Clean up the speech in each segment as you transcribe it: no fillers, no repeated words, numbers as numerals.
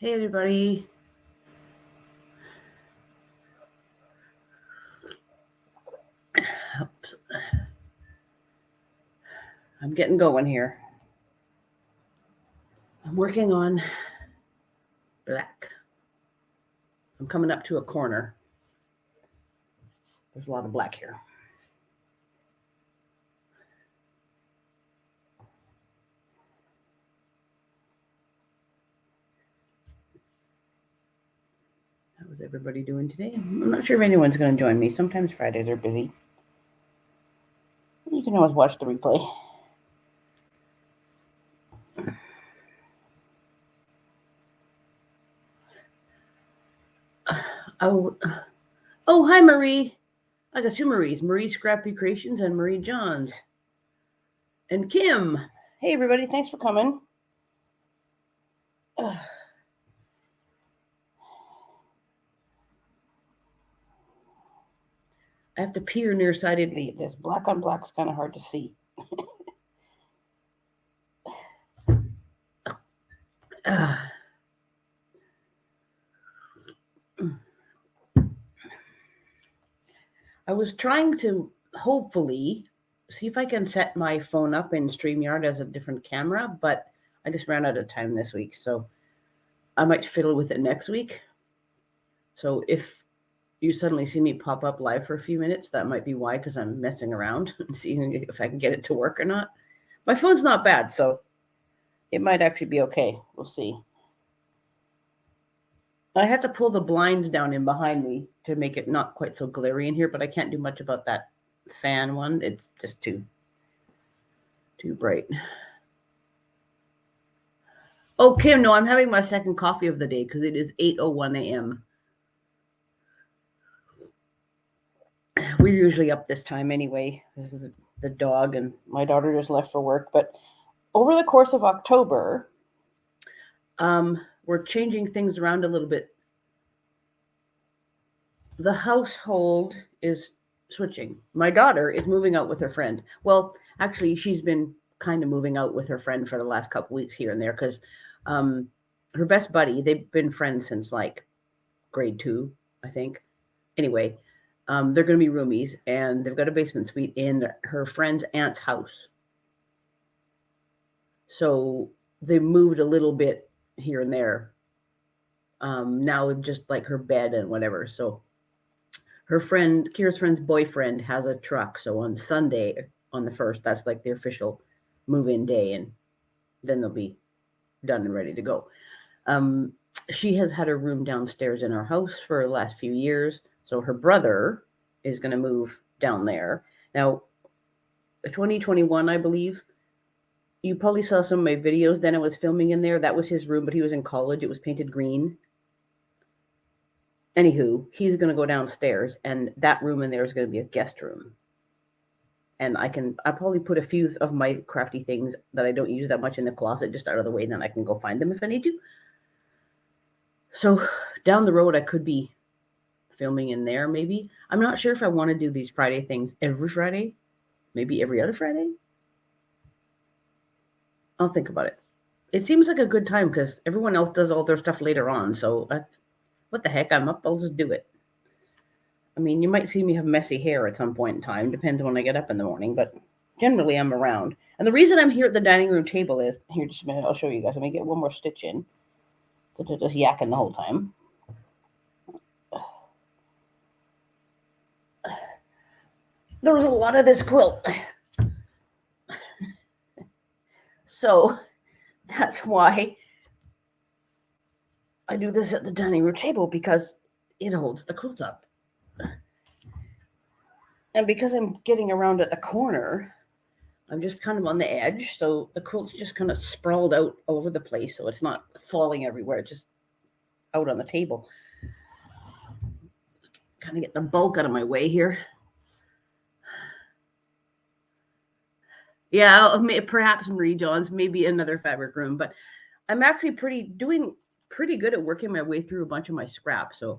Hey, everybody. Oops. I'm getting going here. I'm working on black. I'm coming up to a corner. There's a lot of black here. How is everybody doing today? I'm not sure if anyone's going to join me. Sometimes Fridays are busy. You can always watch the replay. Oh, hi, Marie. I got two Maries. Marie Scrappy Creations and Marie Johns. And Kim. Hey, everybody. Thanks for coming. I have to peer nearsightedly at this. Black on black is kind of hard to see. I was trying to hopefully see if I can set my phone up in StreamYard as a different camera, but I just ran out of time this week, so I might fiddle with it next week. So if you suddenly see me pop up live for a few minutes, that might be why, because I'm messing around and seeing if I can get it to work or not. My phone's not bad, so it might actually be okay. We'll see. I had to pull the blinds down in behind me to make it not quite so glary in here, but I can't do much about that fan one. It's just too bright. Oh, Kim, no, I'm having my second coffee of the day because it is 8:01 a.m. We're usually up this time anyway. This is the dog, and my daughter just left for work. But over the course of October, we're changing things around a little bit. The household is switching. My daughter is moving out with her friend. Well, actually, she's been kind of moving out with her friend for the last couple weeks here and there because her best buddy, they've been friends since like grade 2, I think. Anyway, they're going to be roomies, and they've got a basement suite in her friend's aunt's house. So they moved a little bit here and there. Now just like her bed and whatever. So her friend, Kira's friend's boyfriend, has a truck. So on Sunday, on the 1st, that's like the official move-in day, and then they'll be done and ready to go. She has had a room downstairs in our house for the last few years. So her brother is going to move down there. Now, 2021, I believe, you probably saw some of my videos. Then I was filming in there. That was his room, but he was in college. It was painted green. Anywho, he's going to go downstairs, and that room in there is going to be a guest room. And I'll probably put a few of my crafty things that I don't use that much in the closet just out of the way, and then I can go find them if I need to. So down the road, I could be filming in there, maybe. I'm not sure if I want to do these Friday things every Friday, maybe every other Friday. I'll think about it. It seems like a good time because everyone else does all their stuff later on. So what the heck? I'm up. I'll just do it. I mean, you might see me have messy hair at some point in time, depends on when I get up in the morning, but generally I'm around. And the reason I'm here at the dining room table is, here, just a minute, I'll show you guys. Let me get one more stitch in. Just yakking the whole time. There was a lot of this quilt. So that's why I do this at the dining room table, because it holds the quilt up. And because I'm getting around at the corner, I'm just kind of on the edge, so the quilt's just kind of sprawled out all over the place, so it's not falling everywhere, just out on the table. Kind of get the bulk out of my way here. Yeah, perhaps Marie John's, maybe another fabric room, but I'm actually doing pretty good at working my way through a bunch of my scraps, so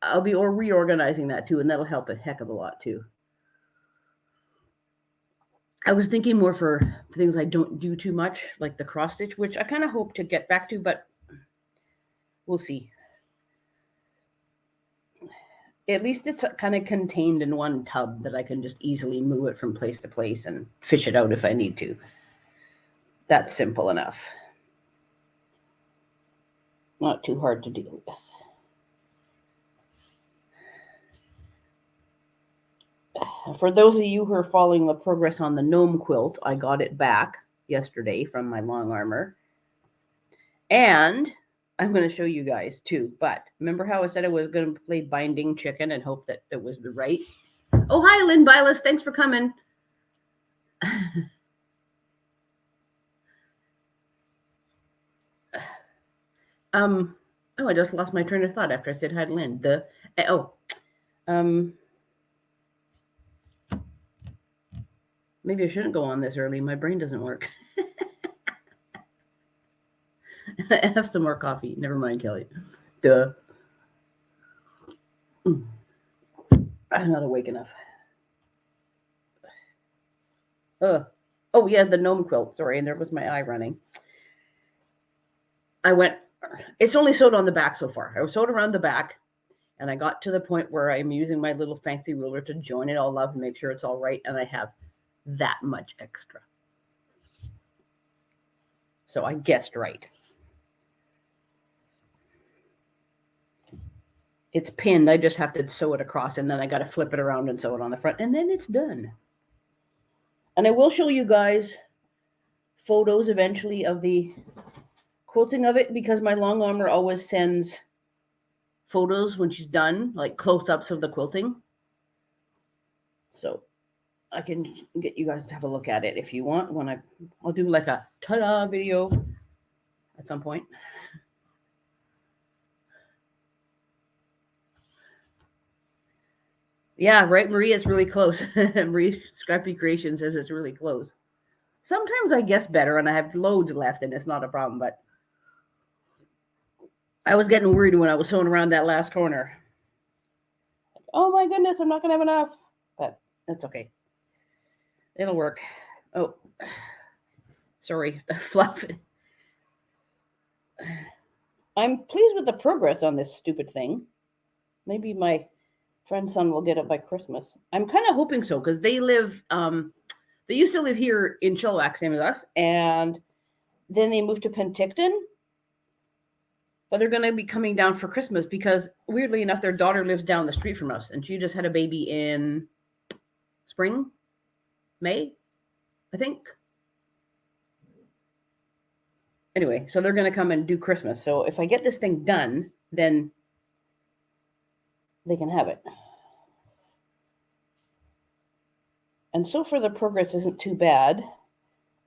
I'll be reorganizing that too, and that'll help a heck of a lot too. I was thinking more for things I don't do too much, like the cross stitch, which I kind of hope to get back to, but We'll see. At least it's kind of contained in one tub that I can just easily move it from place to place and fish it out if I need to. That's simple enough. Not too hard to deal with. For those of you who are following the progress on the gnome quilt, I got it back yesterday from my long armor. And I'm going to show you guys too. But remember how I said I was going to play binding chicken and hope that it was the right? Oh, hi, Lynn Bylas. Thanks for coming. I just lost my train of thought after I said hi to Lynn. Maybe I shouldn't go on this early. My brain doesn't work. Have some more coffee. Never mind, Kelly. Duh. I'm not awake enough. Oh, yeah, the gnome quilt. Sorry, and there was my eye running. It's only sewed on the back so far. I was sewed around the back, and I got to the point where I'm using my little fancy ruler to join it all up and make sure it's all right, and I have that much extra. So I guessed right. It's pinned. I just have to sew it across, and then I got to flip it around and sew it on the front, and then it's done. And I will show you guys photos eventually of the quilting of it, because my long armor always sends photos when she's done, like close-ups of the quilting. So I can get you guys to have a look at it if you want. I'll do like a ta-da video at some point. Yeah, right. Maria's really close. Marie Scrappy Creation says it's really close. Sometimes I guess better, and I have loads left, and it's not a problem. But I was getting worried when I was sewing around that last corner. Oh my goodness, I'm not gonna have enough. But that's okay. It'll work. Oh, sorry, the fluff. I'm pleased with the progress on this stupid thing. Maybe my friend's son will get it by Christmas. I'm kind of hoping so, because they live, they used to live here in Chilliwack, same as us, and then they moved to Penticton. But they're going to be coming down for Christmas because, weirdly enough, their daughter lives down the street from us, and she just had a baby in spring, May, I think. Anyway, so they're going to come and do Christmas. So if I get this thing done, then they can have it. And so far the progress isn't too bad.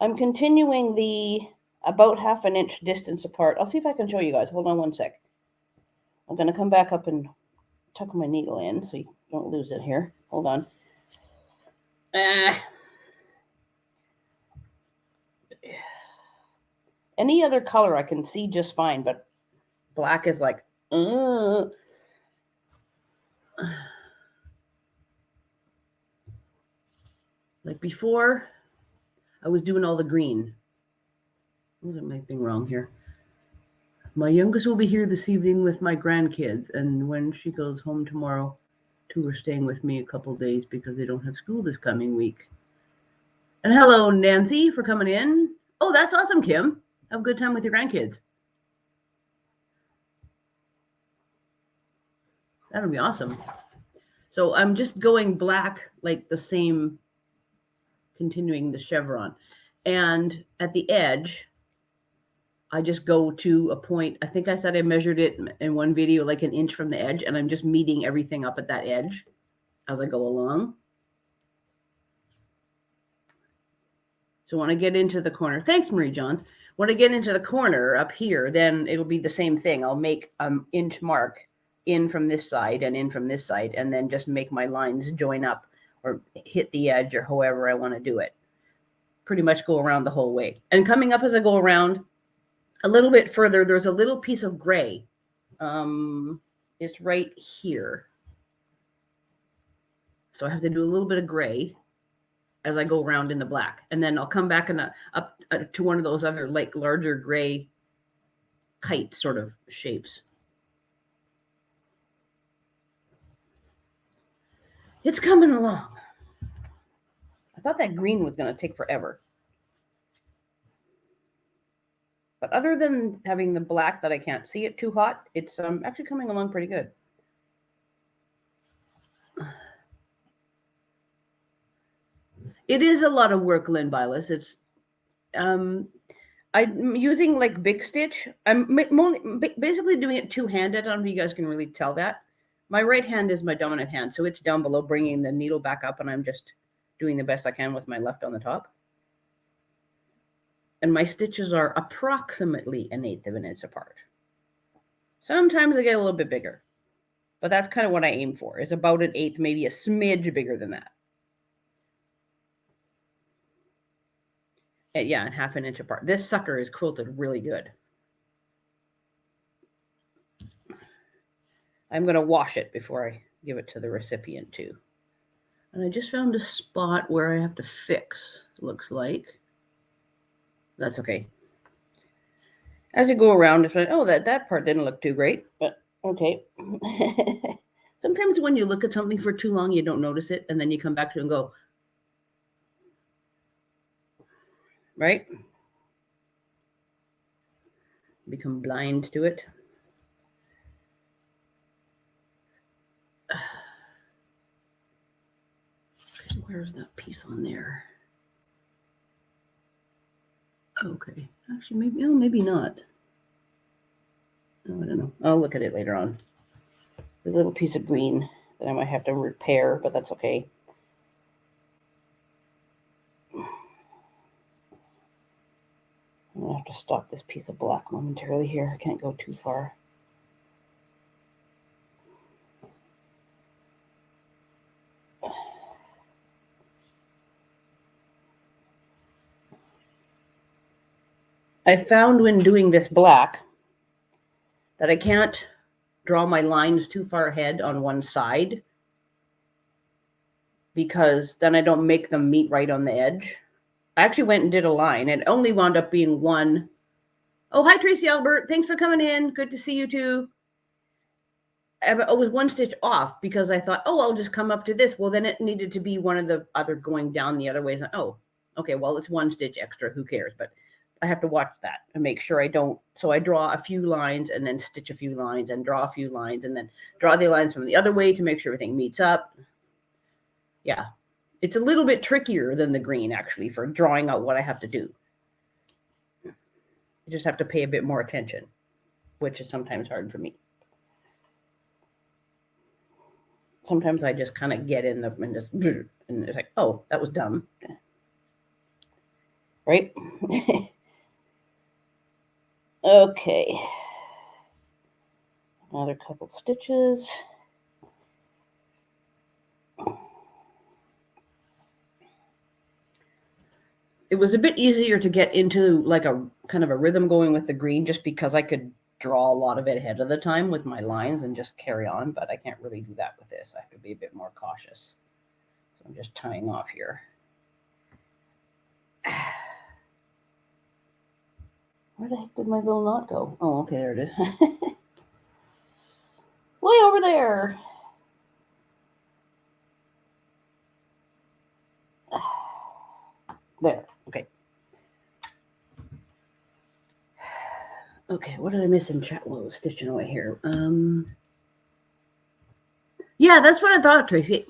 I'm continuing the about half an inch distance apart. I'll see if I can show you guys. Hold on one sec. I'm going to come back up and tuck my needle in so you don't lose it here. Hold on. Any other color I can see just fine, but black is like, like before, I was doing all the green. What am I doing wrong here? My youngest will be here this evening with my grandkids, and when she goes home tomorrow, two are staying with me a couple days because they don't have school this coming week. And hello, Nancy, for coming in. Oh, that's awesome, Kim. Have a good time with your grandkids. That'll be awesome. So I'm just going black, like the same, continuing the chevron. And at the edge, I just go to a point. I think I said I measured it in one video, like an inch from the edge, and I'm just meeting everything up at that edge as I go along. So when I get into the corner, thanks, Marie Johns. When I get into the corner up here, then it'll be the same thing. I'll make an inch mark in from this side and in from this side, and then just make my lines join up or hit the edge or however I want to do it. Pretty much go around the whole way. And coming up as I go around, a little bit further, there's a little piece of gray. It's right here. So I have to do a little bit of gray as I go around in the black. And then I'll come back and up to one of those other like larger gray kite sort of shapes. It's coming along. I thought that green was going to take forever. But other than having the black that I can't see it too hot, it's actually coming along pretty good. It is a lot of work, Lynn Bilas. It's I'm using like Big Stitch. I'm basically doing it two-handed. I don't know if you guys can really tell that. My right hand is my dominant hand, so it's down below, bringing the needle back up, and I'm just doing the best I can with my left on the top. And my stitches are approximately 1/8 of an inch apart. Sometimes they get a little bit bigger, but that's kind of what I aim for. It's about 1/8, maybe a smidge bigger than that. And yeah, and 1/2 an inch apart. This sucker is quilted really good. I'm going to wash it before I give it to the recipient too. And I just found a spot where I have to fix, looks like. That's okay. As you go around, it's like, oh, that part didn't look too great, but okay. Sometimes when you look at something for too long, you don't notice it, and then you come back to it and go, right? Become blind to it. Where's that piece on there? Okay, actually, maybe not. Oh, I don't know. I'll look at it later on. The little piece of green that I might have to repair, but that's okay. I'm gonna have to stop this piece of black momentarily here. I can't go too far. I found when doing this black that I can't draw my lines too far ahead on one side because then I don't make them meet right on the edge. I actually went and did a line and it only wound up being one. Oh, hi, Tracy Albert. Thanks for coming in. Good to see you too. It was one stitch off because I thought, oh, I'll just come up to this. Well, then it needed to be one of the other going down the other ways. Oh, okay, well, it's one stitch extra. Who cares? But I have to watch that and make sure I don't. So I draw a few lines and then stitch a few lines and draw a few lines and then draw the lines from the other way to make sure everything meets up. Yeah, it's a little bit trickier than the green actually for drawing out what I have to do. You just have to pay a bit more attention, which is sometimes hard for me. Sometimes I just kind of get in the and just and it's like, oh, that was dumb, right? Okay, another couple stitches. It was a bit easier to get into like a kind of a rhythm going with the green just because I could draw a lot of it ahead of the time with my lines and just carry on, but I can't really do that with this. I have to be a bit more cautious. So I'm just tying off here. Where the heck did my little knot go? Oh, okay, there it is. Way over there. There, okay. Okay, what did I miss in chat? Well, I was stitching away here. Yeah, that's what I thought, Tracy.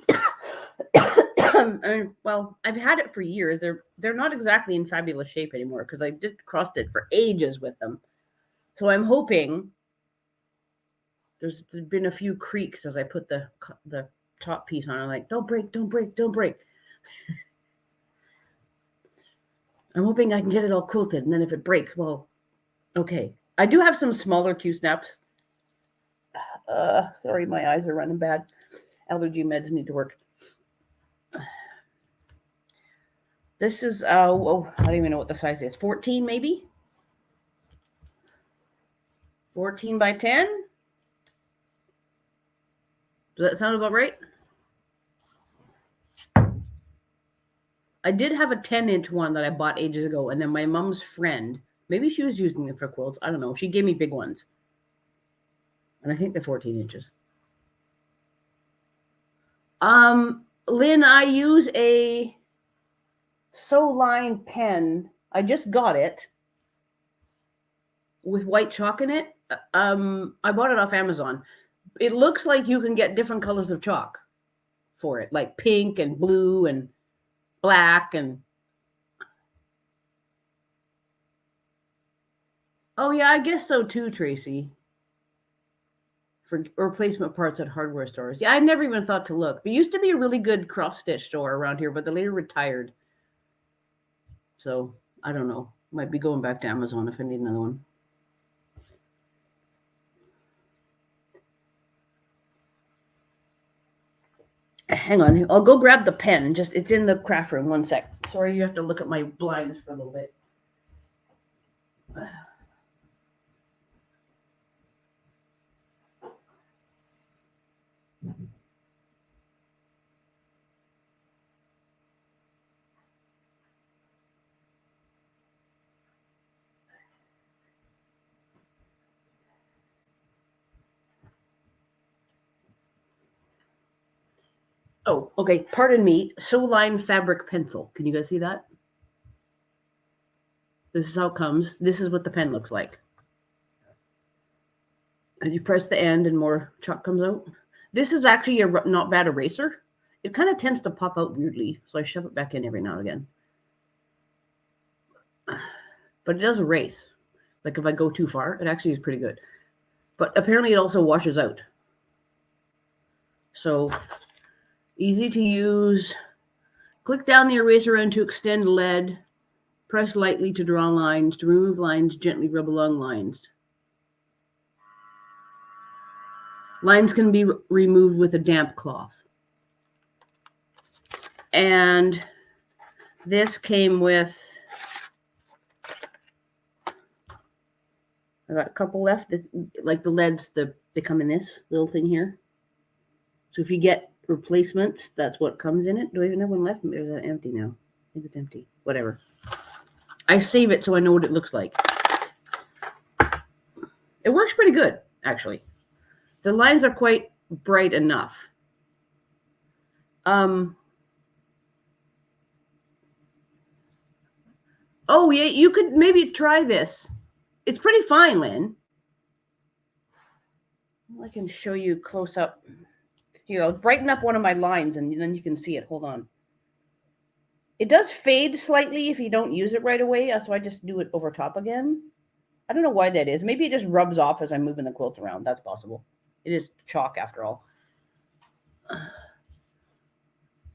Well, I've had it for years. They're not exactly in fabulous shape anymore because I did cross stitch for ages with them. So I'm hoping there's been a few creaks as I put the top piece on. I'm like, don't break, don't break, don't break. I'm hoping I can get it all quilted, and then if it breaks, well, okay. I do have some smaller Q snaps. Sorry, my eyes are running bad. Allergy meds need to work. This is, I don't even know what the size is. 14 maybe? 14 by 10? Does that sound about right? I did have a 10-inch one that I bought ages ago, and then my mom's friend, maybe she was using them for quilts. I don't know. She gave me big ones. And I think they're 14 inches. Lynn, I use a Line pen. I just got it with white chalk in it. I bought it off Amazon. It looks like you can get different colors of chalk for it, like pink and blue and black and. Oh yeah, I guess so too, Tracy. For replacement parts at hardware stores. Yeah, I never even thought to look. There used to be a really good cross stitch store around here, but the lady retired. So I don't know. Might be going back to Amazon if I need another one. Hang on, I'll go grab the pen. Just it's in the craft room. One sec. Sorry, you have to look at my blinds for a little bit. Oh, okay. Pardon me. Line fabric pencil. Can you guys see that? This is how it comes. This is what the pen looks like. And you press the end and more chalk comes out. This is actually a not bad eraser. It kind of tends to pop out weirdly, so I shove it back in every now and again. But it does erase. Like if I go too far, it actually is pretty good. But apparently it also washes out. So easy to use. Click down the eraser end to extend lead. Press lightly to draw lines. To remove lines, gently rub along lines. Lines can be removed with a damp cloth. And this came with, I got a couple left. It's like the leads, they come in this little thing here. So if you get replacements, that's what comes in it. Do I even have one left? Or is that empty now? I think it's empty. Whatever. I save it so I know what it looks like. It works pretty good, actually. The lines are quite bright enough. Oh yeah, you could maybe try this. It's pretty fine, Lynn. I can show you close up. Here, I'll brighten up one of my lines and then you can see it. Hold on. It does fade slightly if you don't use it right away, so I just do it over top again. I don't know why that is. Maybe it just rubs off as I'm moving the quilt around. That's possible. It is chalk after all. You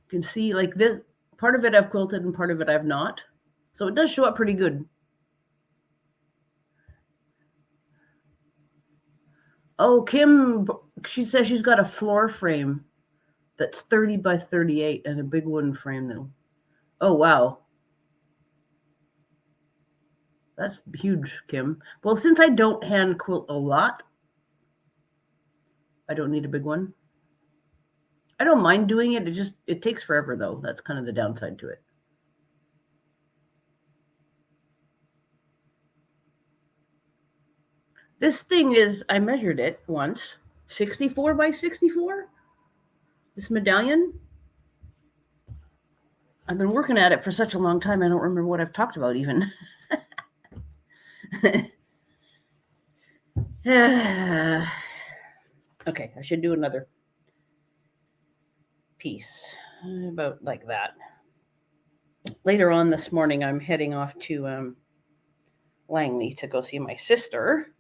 can see like this, part of it I've quilted and part of it I've not. So it does show up pretty good. Oh, Kim, she says she's got a floor frame that's 30 by 38 and a big wooden frame though. Oh, wow. That's huge, Kim. Well, since I don't hand quilt a lot, I don't need a big one. I don't mind doing it. It takes forever though. That's kind of the downside to it. This thing is, I measured it once, 64 by 64. This medallion. I've been working at it for such a long time, I don't remember what I've talked about even. Okay, I should do another piece about like that. Later on this morning, I'm heading off to Langley to go see my sister.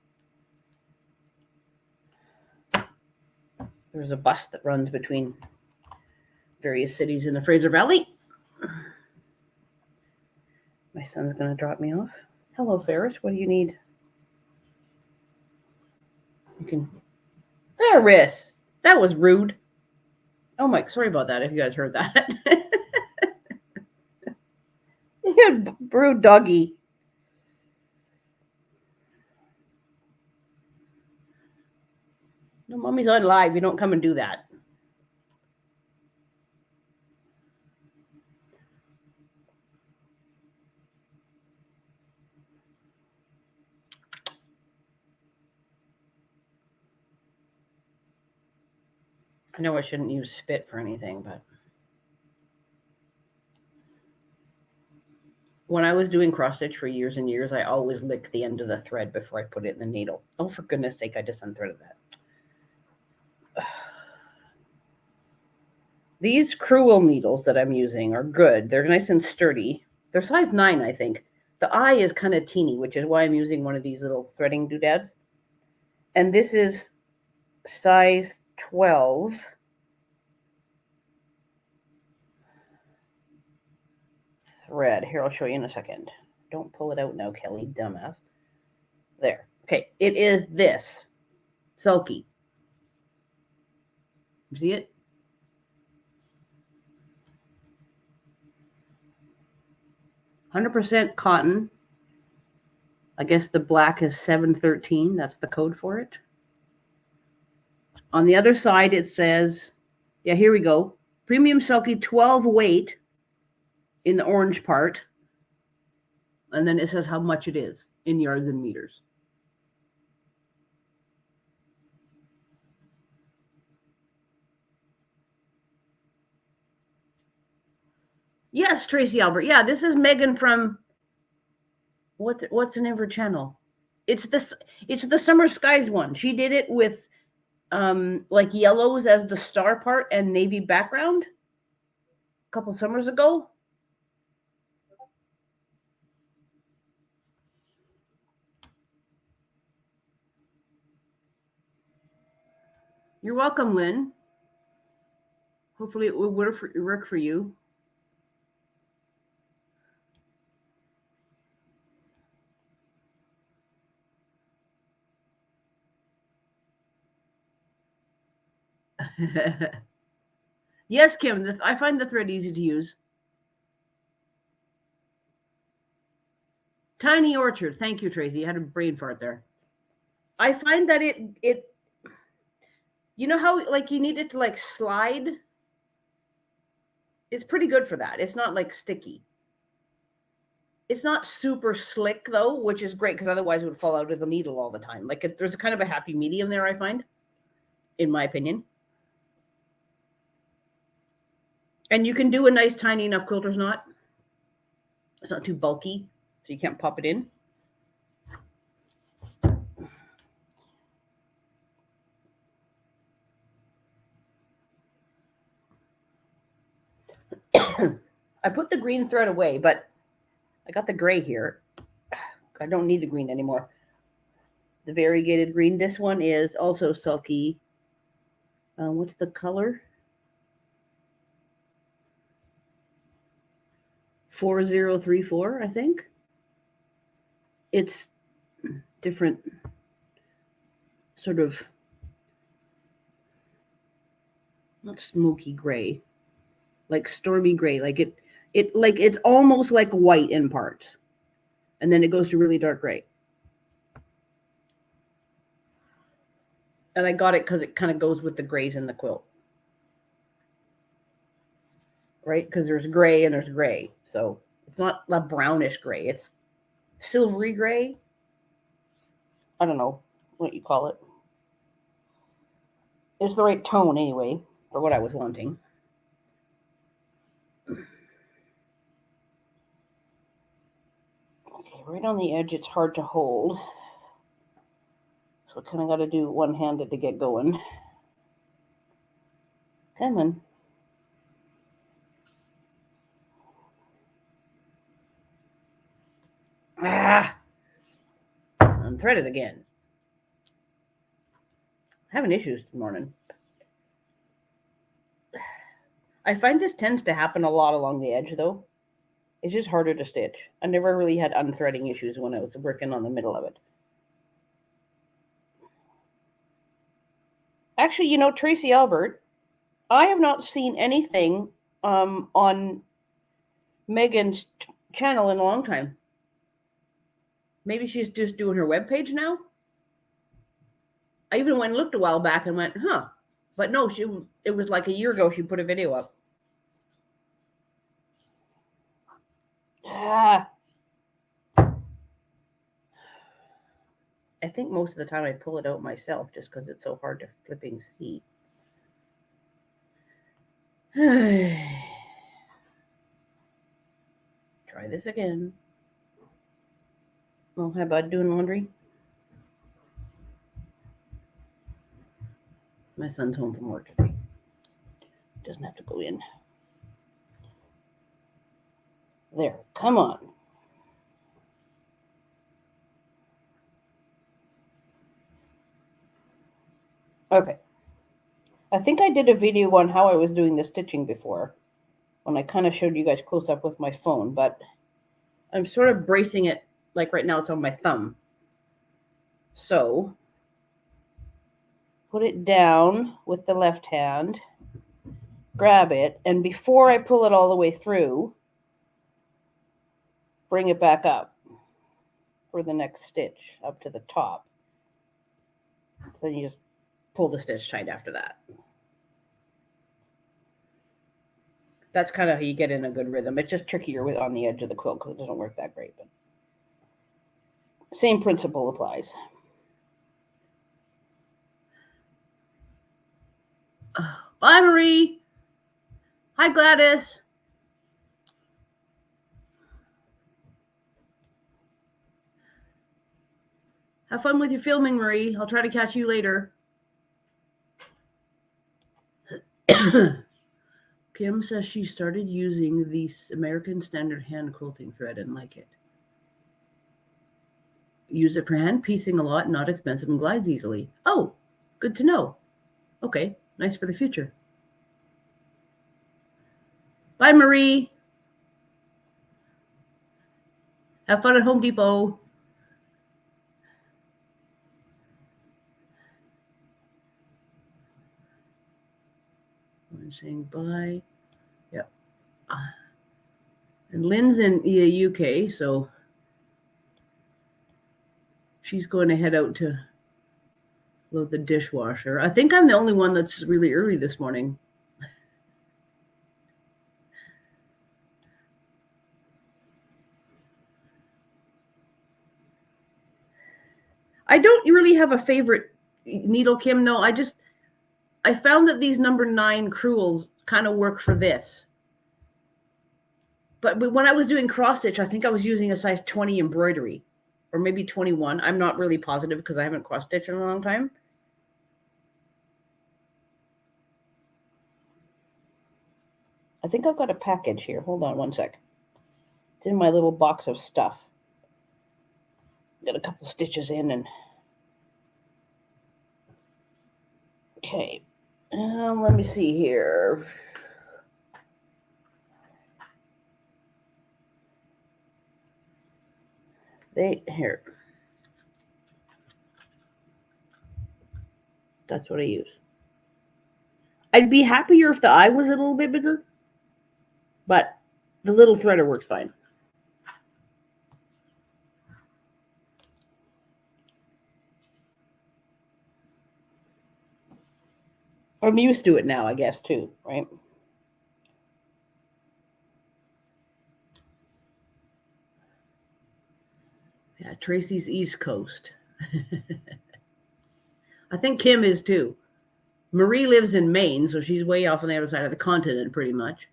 There's a bus that runs between various cities in the Fraser Valley. My son's going to drop me off. Hello, Ferris. What do you need? You can. Ferris! That was rude. Oh my, sorry about that if you guys heard that. You rude doggy. No, mommy's on live. You don't come and do that. I know I shouldn't use spit for anything, but when I was doing cross stitch for years and years, I always licked the end of the thread before I put it in the needle. Oh, for goodness sake, I just unthreaded that. These crewel needles that I'm using are good. They're nice and sturdy. They're size 9, I think. The eye is kind of teeny, which is why I'm using one of these little threading doodads. And this is size 12. Thread. Here, I'll show you in a second. Don't pull it out now, Kelly, dumbass. There. Okay, it is this. Sulky. See it? %100% cotton. I guess the black is 713. That's the code for it. On the other side, it says, yeah, here we go. Premium Silky 12 weight in the orange part. And then it says how much it is in yards and meters. Yes, Tracy Albert. Yeah, this is Megan from what's the name of her channel? It's the Summer Skies one. She did it with like yellows as the star part and navy background a couple summers ago. You're welcome, Lynn. Hopefully it will work for you. Yes, Kim, I find the thread easy to use. Tiny Orchard. Thank you, Tracy. You had a brain fart there. I find that it you know how like you need it to like slide? It's pretty good for that. It's not like sticky. It's not super slick though, which is great because otherwise it would fall out of the needle all the time. Like there's a kind of a happy medium there, I find, in my opinion. And you can do a nice tiny enough quilter's knot. It's not too bulky, so you can't pop it in. I put the green thread away, but I got the gray here. I don't need the green anymore. The variegated green. This one is also sulky. What's the color? 4034, I think. It's different sort of not smoky gray, like stormy gray. Like it's almost like white in parts. And then it goes to really dark gray. And I got it because it kind of goes with the grays in the quilt. Right? Because there's gray and there's gray. So it's not a brownish gray. It's silvery gray. I don't know what you call it. It's the right tone anyway for what I was wanting. Okay, right on the edge, it's hard to hold. So I kind of got to do one-handed to get going. Come on. Ah! Unthreaded again. Having issues this morning. I find this tends to happen a lot along the edge, though. It's just harder to stitch. I never really had unthreading issues when I was working on the middle of it. Actually, you know, Tracy Albert, I have not seen anything on Megan's channel in a long time. Maybe she's just doing her webpage now. I even went and looked a while back and went, huh. But no, it was like a year ago she put a video up. Ah. I think most of the time I pull it out myself just because it's so hard to flipping see. Try this again. Well, how about doing laundry? My son's home from work today. Doesn't have to go in. There, come on. Okay. I think I did a video on how I was doing the stitching before, when I kind of showed you guys close up with my phone, but I'm sort of bracing it, like right now it's on my thumb. So, put it down with the left hand, grab it, and before I pull it all the way through, bring it back up for the next stitch up to the top. Then you just pull the stitch tight after that. That's kind of how you get in a good rhythm. It's just trickier on the edge of the quilt because it doesn't work that great, but same principle applies. Bye, Marie. Hi, Gladys. Have fun with your filming, Marie. I'll try to catch you later. Kim says she started using the American Standard hand quilting thread and like it. Use it for hand piecing a lot, not expensive, and glides easily. Oh, good to know. Okay, nice for the future. Bye, Marie. Have fun at Home Depot. I'm saying bye. Yep. And Lynn's in the UK, so she's going to head out to load the dishwasher. I think I'm the only one that's really early this morning. I don't really have a favorite needle, Kim. No, I found that these number 9 crewels kind of work for this. But when I was doing cross stitch, I think I was using a size 20 embroidery, or maybe 21. I'm not really positive because I haven't cross stitched in a long time. I think I've got a package here. Hold on one sec. It's in my little box of stuff. Got a couple stitches in and okay. Let me see here. Here. That's what I use. I'd be happier if the eye was a little bit bigger, but the little threader works fine. I'm used to it now, I guess, too, right? Yeah, Tracy's East Coast. I think Kim is too. Marie lives in Maine, so she's way off on the other side of the continent, pretty much.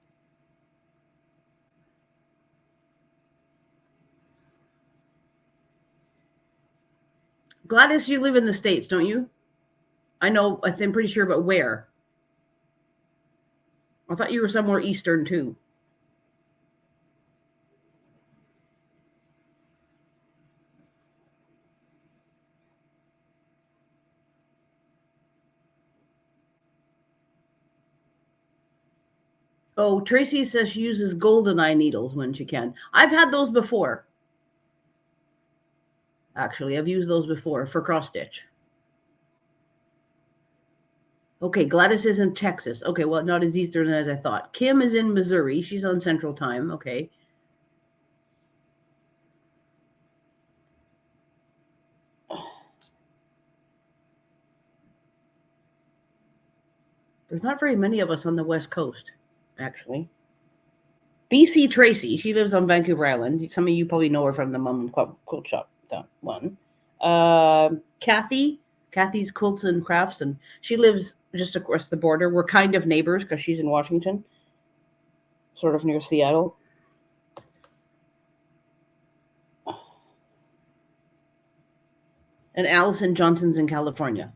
Gladys, you live in the States, don't you? I know, I'm pretty sure, but where? I thought you were somewhere Eastern, too. Oh, Tracy says she uses GoldenEye needles when she can. I've had those before. Actually, I've used those before for cross stitch. Okay, Gladys is in Texas. Okay, well, not as Eastern as I thought. Kim is in Missouri. She's on Central Time. Okay. There's not very many of us on the West Coast, actually. BC Tracy, she lives on Vancouver Island. Some of you probably know her from the Mum and Quilt Shop, that one. Kathy's Quilts and Crafts, and she lives just across the border. We're kind of neighbors because she's in Washington. sort of near Seattle. And Allison Johnson's in California.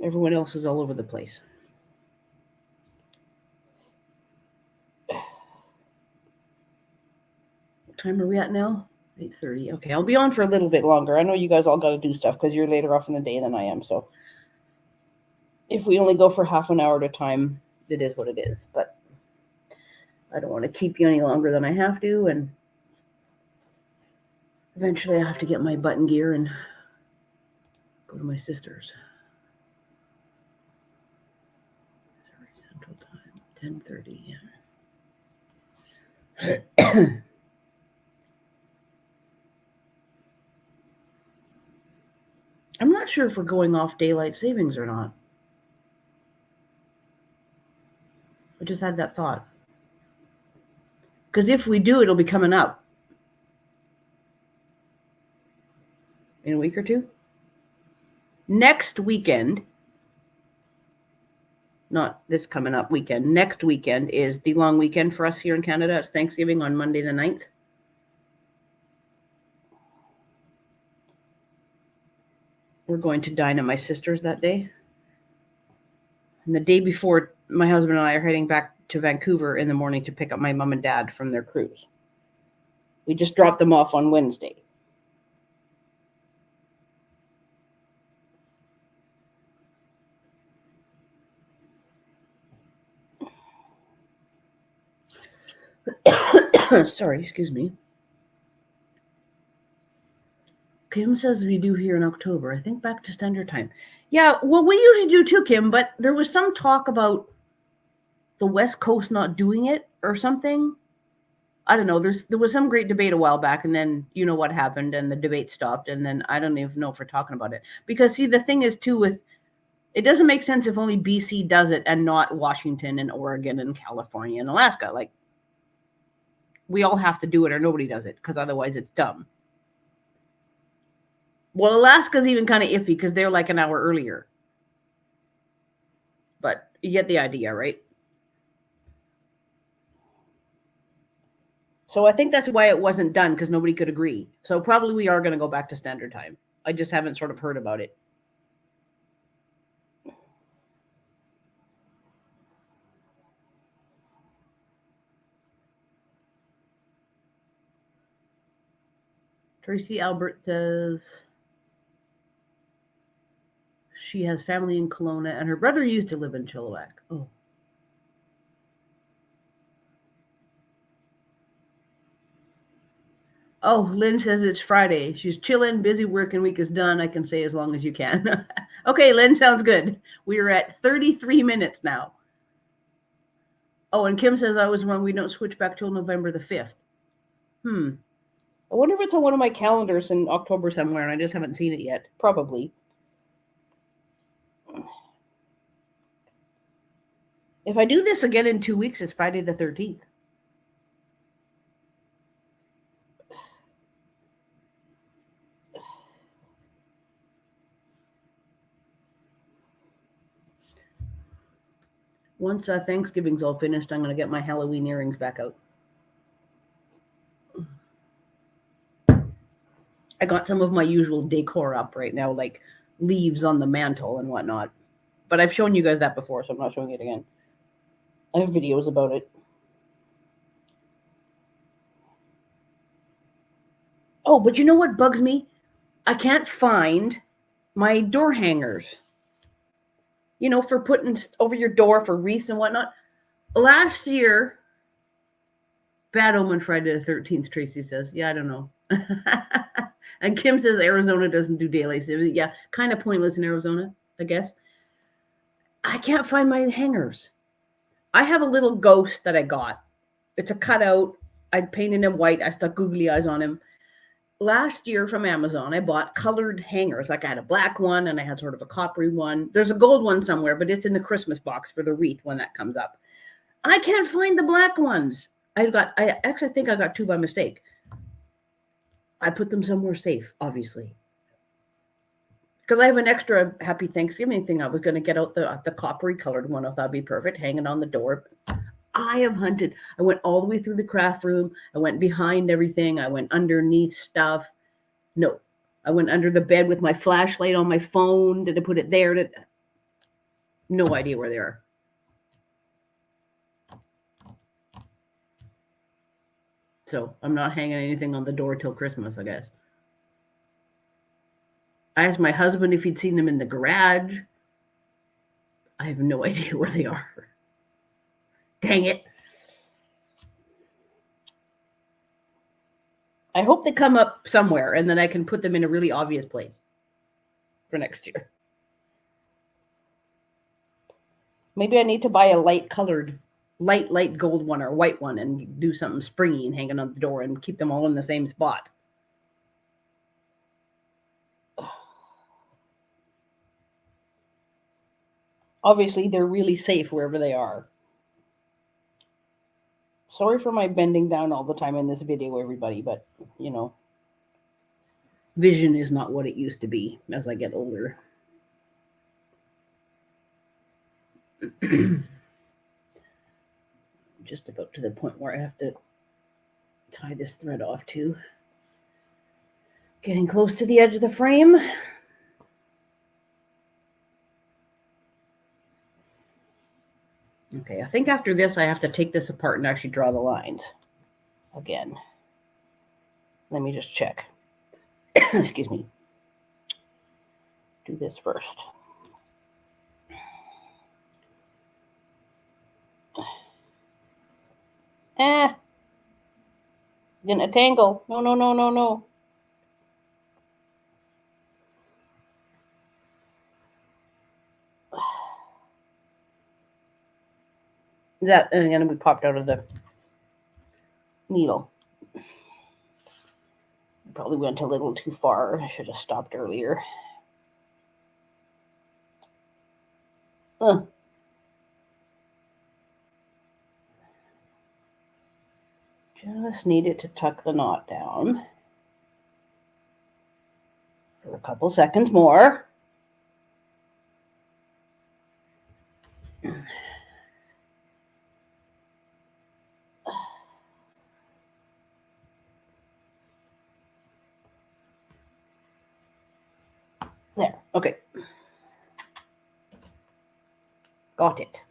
Everyone else is all over the place. What time are we at now? 8:30. Okay, I'll be on for a little bit longer. I know you guys all got to do stuff because you're later off in the day than I am. So if we only go for half an hour at a time, it is what it is. But I don't want to keep you any longer than I have to. And eventually I have to get my button gear and go to my sister's. Sorry, Central Time, 10:30. Yeah. I'm not sure if we're going off daylight savings or not. I just had that thought. Because if we do, it'll be coming up in a week or two. Next weekend, not this coming up weekend, next weekend is the long weekend for us here in Canada. It's Thanksgiving on Monday the 9th. We're going to dine at my sister's that day. And the day before, my husband and I are heading back to Vancouver in the morning to pick up my mom and dad from their cruise. We just dropped them off on Wednesday. Sorry, excuse me. Kim says we do here in October. I think back to standard time. Yeah, well, we usually do too, Kim, but there was some talk about the West Coast not doing it or something. I don't know. There was some great debate a while back, and then you know what happened, and the debate stopped, and then I don't even know if we're talking about it. Because, see, the thing is, too, with it doesn't make sense if only BC does it and not Washington and Oregon and California and Alaska. Like, we all have to do it or nobody does it, because otherwise it's dumb. Well, Alaska's even kind of iffy because they're like an hour earlier. But you get the idea, right? So I think that's why it wasn't done, because nobody could agree. So probably we are going to go back to standard time. I just haven't sort of heard about it. Tracy Albert says she has family in Kelowna, and her brother used to live in Chilliwack. Oh. Oh, Lynn says it's Friday. She's chilling, busy working week is done. I can say as long as you can. Okay, Lynn, sounds good. We are at 33 minutes now. Oh, and Kim says I was wrong. We don't switch back till November the 5th. I wonder if it's on one of my calendars in October somewhere, and I just haven't seen it yet. Probably. If I do this again in 2 weeks, it's Friday the 13th. Once Thanksgiving's all finished, I'm going to get my Halloween earrings back out. I got some of my usual decor up right now, like leaves on the mantle and whatnot. But I've shown you guys that before, so I'm not showing it again. I have videos about it. Oh, but you know what bugs me? I can't find my door hangers. You know, for putting over your door for wreaths and whatnot. Last year, bad omen Friday the 13th, Tracy says. Yeah, I don't know. And Kim says Arizona doesn't do daylight savings. Yeah, kind of pointless in Arizona, I guess. I can't find my hangers. I have a little ghost that I got. It's a cutout. I painted him white. I stuck googly eyes on him. Last year from Amazon, I bought colored hangers. Like I had a black one and I had sort of a coppery one. There's a gold one somewhere, but it's in the Christmas box for the wreath when that comes up. I can't find the black ones. I actually think I got two by mistake. I put them somewhere safe, obviously. Because I have an extra Happy Thanksgiving thing. I was going to get out the coppery colored one. I thought that'd be perfect, hanging on the door. I have hunted. I went all the way through the craft room. I went behind everything. I went underneath stuff. No, I went under the bed with my flashlight on my phone. Did I put it there? No idea where they are. So I'm not hanging anything on the door till Christmas, I guess. I asked my husband if he'd seen them in the garage. I have no idea where they are. Dang it. I hope they come up somewhere and then I can put them in a really obvious place for next year. Maybe I need to buy a light gold one or white one and do something springy and hang it on the door and keep them all in the same spot. Obviously, they're really safe wherever they are. Sorry for my bending down all the time in this video, everybody, but, vision is not what it used to be as I get older. Just about to the point where I have to tie this thread off too. Getting close to the edge of the frame. Okay, I think after this I have to take this apart and actually draw the lines again. Let me just check. Excuse me. Do this first. Didn't it tangle? No. That, and again, we popped out of the needle. Probably went a little too far. I should have stopped earlier. Just needed to tuck the knot down for a couple seconds more. There, okay. Got it.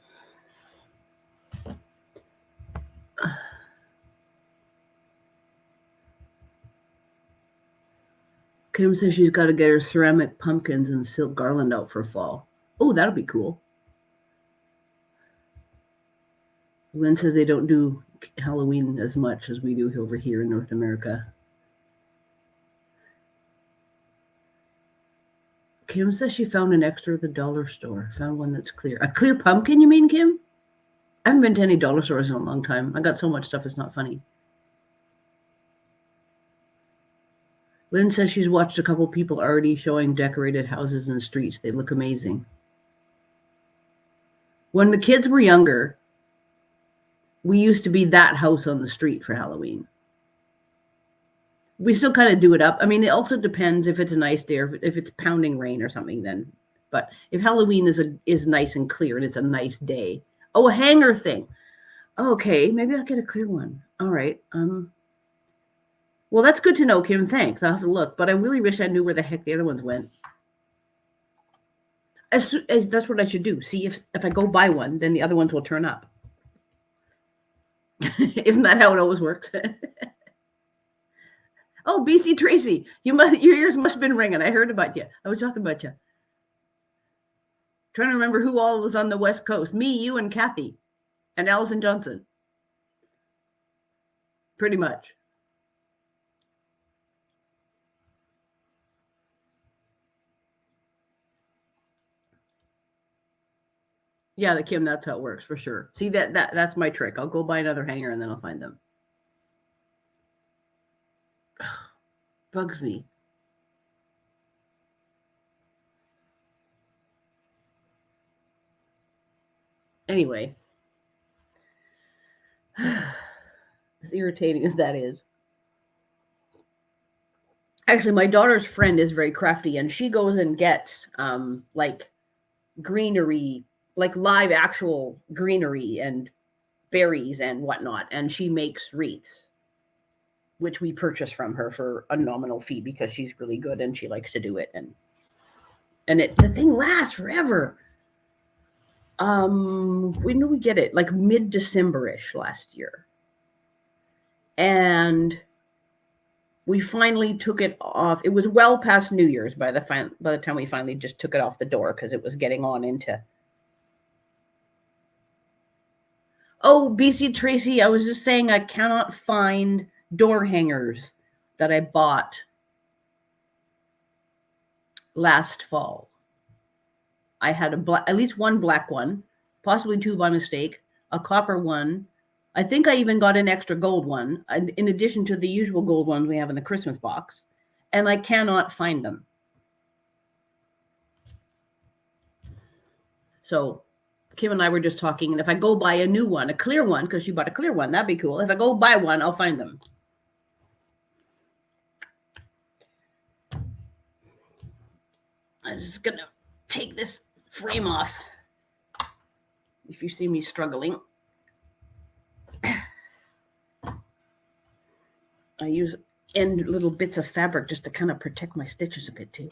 Kim says she's got to get her ceramic pumpkins and silk garland out for fall. Oh, that'll be cool. Lynn says they don't do Halloween as much as we do over here in North America. Kim says she found an extra at the dollar store. Found one that's clear. A clear pumpkin, you mean, Kim? I haven't been to any dollar stores in a long time. I got so much stuff, it's not funny. Lynn says she's watched a couple people already showing decorated houses in the streets. They look amazing. When the kids were younger, we used to be that house on the street for Halloween. We still kind of do it up. I mean, it also depends if it's a nice day or if it's pounding rain or something then. But if Halloween is nice and clear and it's a nice day. Oh, a hanger thing. Okay, maybe I'll get a clear one. All right. Well, that's good to know, Kim. Thanks. I'll have to look. But I really wish I knew where the heck the other ones went. That's what I should do. See if I go buy one, then the other ones will turn up. Isn't that how it always works? Oh, BC Tracy, your ears must have been ringing. I heard about you. I was talking about you. Trying to remember who all was on the West Coast. Me, you, and Kathy, and Allison Johnson. Pretty much. Yeah, the Kim, that's how it works for sure. See, that's my trick. I'll go buy another hanger and then I'll find them. Bugs me. Anyway, as irritating as that is, Actually, my daughter's friend is very crafty, and she goes and gets like greenery, like live actual greenery and berries and whatnot, and she makes wreaths, which we purchase from her for a nominal fee because she's really good and she likes to do it, and the thing lasts forever. When did we get it? Like mid-December-ish last year, and we finally took it off. It was well past New Year's by the time we finally just took it off the door because it was getting on into. Oh, BC Tracy, I was just saying I cannot find door hangers that I bought last fall. I had at least one black one, possibly two by mistake, a copper one. I think I even got an extra gold one, in addition to the usual gold ones we have in the Christmas box, and I cannot find them. So Kim and I were just talking, and if I go buy a new one, a clear one, because she bought a clear one, that'd be cool. If I go buy one, I'll find them. I'm just going to take this frame off. If you see me struggling. I use end little bits of fabric just to kind of protect my stitches a bit too.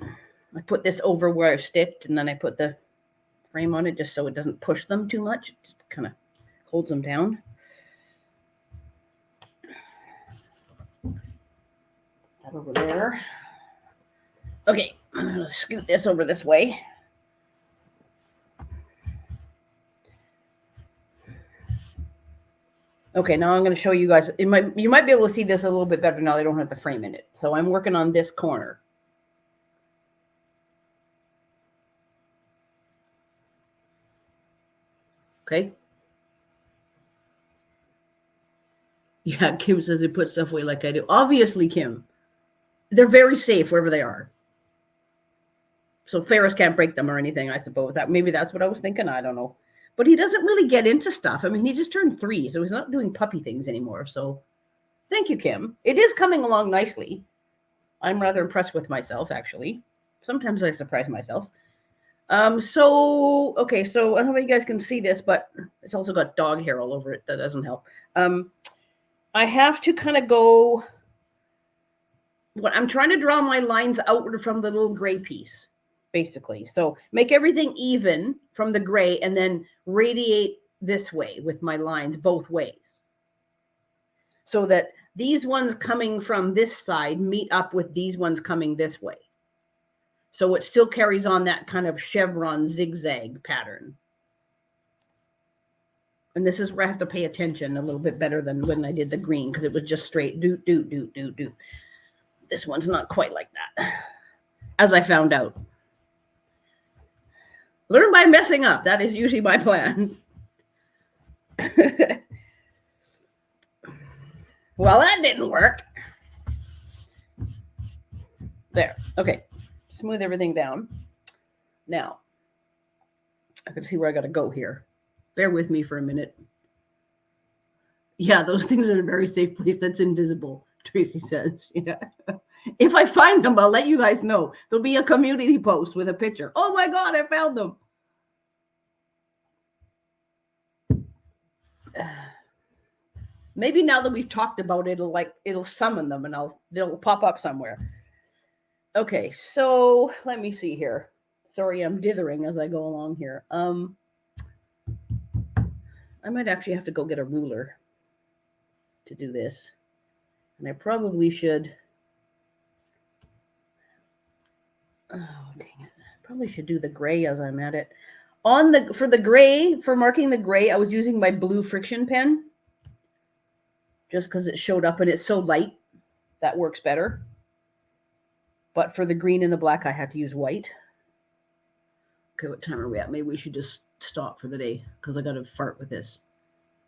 I put this over where I've stitched, and then I put the frame on it just so it doesn't push them too much. Just kind of holds them down. That over there. Okay, I'm going to scoot this over this way. Okay, now I'm going to show you guys. You might be able to see this a little bit better now. They don't have the frame in it. So I'm working on this corner. Okay. Yeah, Kim says they put stuff away like I do. Obviously, Kim, they're very safe wherever they are. So Ferris can't break them or anything, I suppose. Maybe that's what I was thinking. I don't know. But he doesn't really get into stuff. I mean, he just turned 3, so he's not doing puppy things anymore. So thank you, Kim. It is coming along nicely. I'm rather impressed with myself, actually. Sometimes I surprise myself. So I don't know if you guys can see this, but it's also got dog hair all over it. That doesn't help. I have to kind of go. What I'm trying to draw my lines outward from the little gray piece, basically. So make everything even from the gray and then radiate this way with my lines both ways. So that these ones coming from this side meet up with these ones coming this way. So it still carries on that kind of chevron zigzag pattern. And this is where I have to pay attention a little bit better than when I did the green, because it was just straight do, do, do, do, do. This one's not quite like that, as I found out. Learn by messing up. That is usually my plan. Well, that didn't work. There. Okay. Smooth everything down. Now, I can see where I got to go here. Bear with me for a minute. Yeah, those things are in a very safe place that's invisible, Tracy says. Yeah. If I find them, I'll let you guys know. There'll be a community post with a picture. Oh my God, I found them. Maybe now that we've talked about it, it'll summon them and they'll pop up somewhere. Okay, so let me see here. Sorry, I'm dithering as I go along here. I might actually have to go get a ruler to do this. And I probably should. Oh, dang it. I probably should do the gray as I'm at it. For marking the gray, I was using my blue friction pen. Just because it showed up and it's so light, that works better. But for the green and the black, I had to use white. Okay, what time are we at? Maybe we should just stop for the day because I got to fart with this.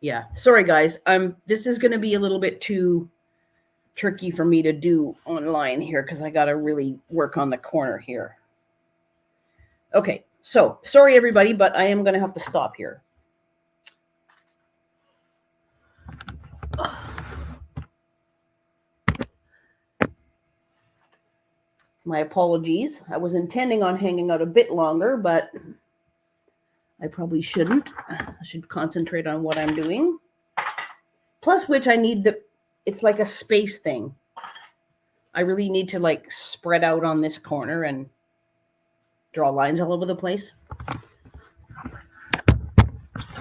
Yeah, sorry guys. This is going to be a little bit too tricky for me to do online here because I got to really work on the corner here. Okay, so sorry everybody, but I am going to have to stop here. My apologies. I was intending on hanging out a bit longer, but I probably shouldn't. I should concentrate on what I'm doing. Plus which I need it's like a space thing. I really need to like spread out on this corner and draw lines all over the place.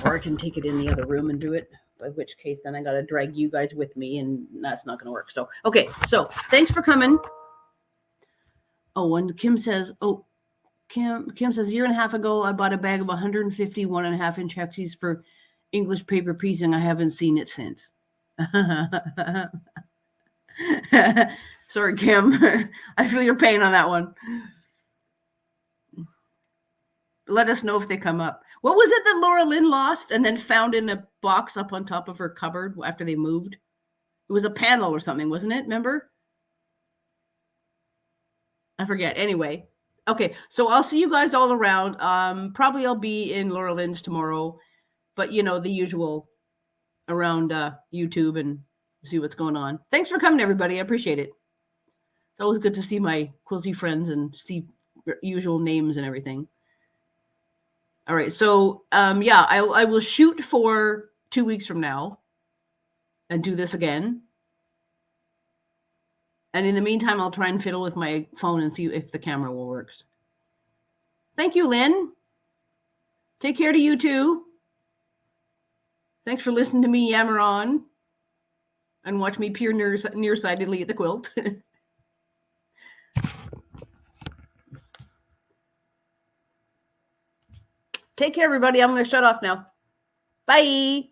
Or I can take it in the other room and do it, by which case then I got to drag you guys with me and that's not going to work. So, okay. So thanks for coming. Oh, and Kim says, Kim says, a year and a half ago, I bought a bag of 150 1.5 inch hexes for English paper piecing. I haven't seen it since. Sorry, Kim. I feel your pain on that one. Let us know if they come up. What was it that Laura Lynn lost and then found in a box up on top of her cupboard after they moved? It was a panel or something, wasn't it? Remember? I forget. Anyway. Okay, so I'll see you guys all around. Probably I'll be in Laura Lynn's tomorrow, but you know, the usual around YouTube and see what's going on. Thanks for coming, everybody. I appreciate it. It's always good to see my quilty friends and see usual names and everything. All right, so yeah, I will shoot for 2 weeks from now and do this again. And in the meantime, I'll try and fiddle with my phone and see if the camera will work. Thank you, Lynn. Take care to you too. Thanks for listening to me yammer on and watch me peer nearsightedly at the quilt. Take care, everybody. I'm going to shut off now. Bye.